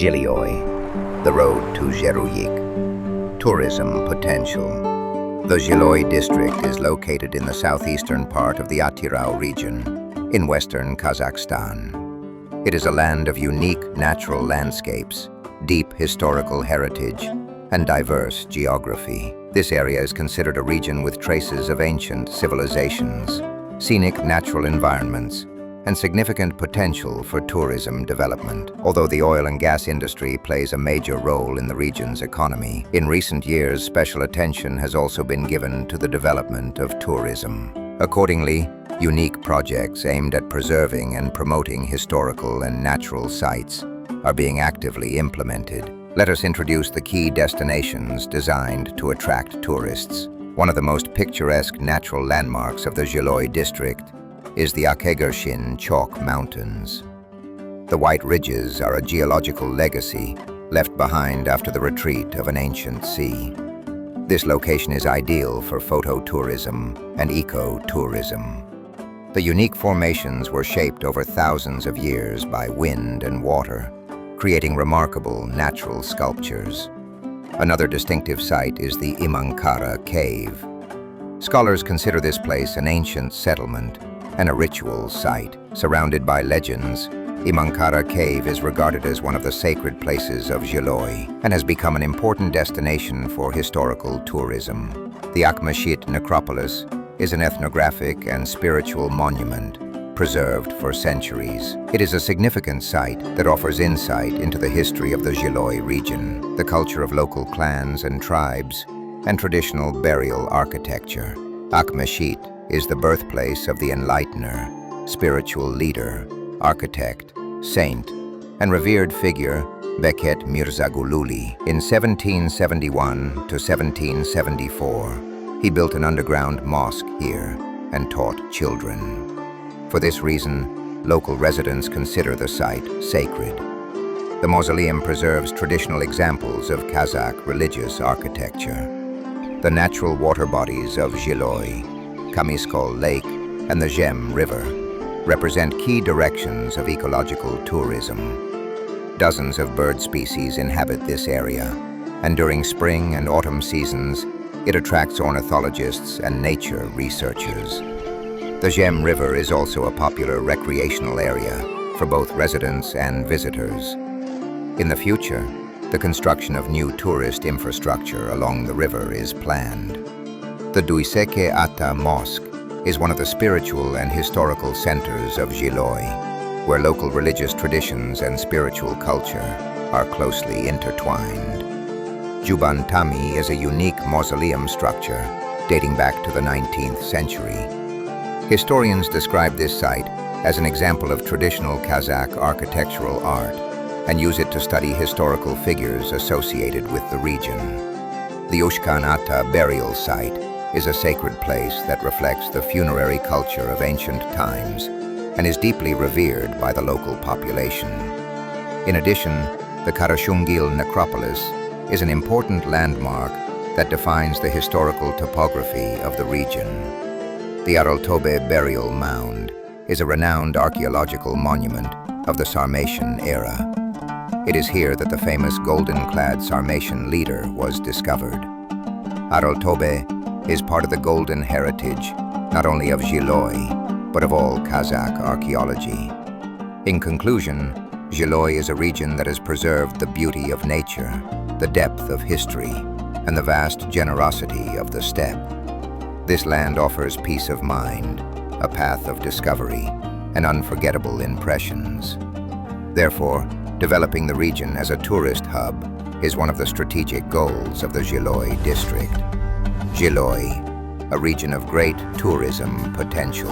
Жылыой, the road to Zhylyoi. Tourism potential. The Zhylyoi district is located in the southeastern part of the Atyrau region, in Western Kazakhstan. It is a land of unique natural landscapes, deep historical heritage, and diverse geography. This area is considered a region with traces of ancient civilizations, scenic natural environments, and significant potential for tourism development. Although the oil and gas industry plays a major role in the region's economy, in recent years special attention has also been given to the development of tourism. Accordingly, unique projects aimed at preserving and promoting historical and natural sites are being actively implemented. Let us introduce the key destinations designed to attract tourists. One of the most picturesque natural landmarks of the Zhylyoi district is the Akkeregeshen chalk mountains. The white ridges are a geological legacy left behind after the retreat of an ancient sea. This location is ideal for photo-tourism and eco-tourism. The unique formations were shaped over thousands of years by wind and water, creating remarkable natural sculptures. Another distinctive site is the Imankara cave. Scholars consider this place an ancient settlement and a ritual site. Surrounded by legends, Imankara cave is regarded as one of the sacred places of Zhylyoi and has become an important destination for historical tourism. The Akhmeshit necropolis is an ethnographic and spiritual monument preserved for centuries. It is a significant site that offers insight into the history of the Zhylyoi region, the culture of local clans and tribes, and traditional burial architecture. Akhmeshit is the birthplace of the enlightener, spiritual leader, architect, saint, and revered figure Beket Mirzagululi. In 1771 to 1774, he built an underground mosque here and taught children. For this reason, local residents consider the site sacred. The mausoleum preserves traditional examples of Kazakh religious architecture. The natural water bodies of Zhylyoi, Kamiskol Lake, and the Zhem River represent key directions of ecological tourism. Dozens of bird species inhabit this area, and during spring and autumn seasons, it attracts ornithologists and nature researchers. The Zhem River is also a popular recreational area for both residents and visitors. In the future, the construction of new tourist infrastructure along the river is planned. The Duiseke Ata Mosque is one of the spiritual and historical centers of Zhylyoi, where local religious traditions and spiritual culture are closely intertwined. Jubantami is a unique mausoleum structure dating back to the 19th century. Historians describe this site as an example of traditional Kazakh architectural art and use it to study historical figures associated with the region. The Ushkan Ata burial site is a sacred place that reflects the funerary culture of ancient times and is deeply revered by the local population. In addition, the Karashungil necropolis is an important landmark that defines the historical topography of the region. The Araltobe burial mound is a renowned archaeological monument of the Sarmatian era. It is here that the famous golden-clad Sarmatian leader was discovered. Araltobe is part of the golden heritage, not only of Zhylyoi, but of all Kazakh archaeology. In conclusion, Zhylyoi is a region that has preserved the beauty of nature, the depth of history, and the vast generosity of the steppe. This land offers peace of mind, a path of discovery, and unforgettable impressions. Therefore, developing the region as a tourist hub is one of the strategic goals of the Zhylyoi district. Zhylyoi, a region of great tourism potential.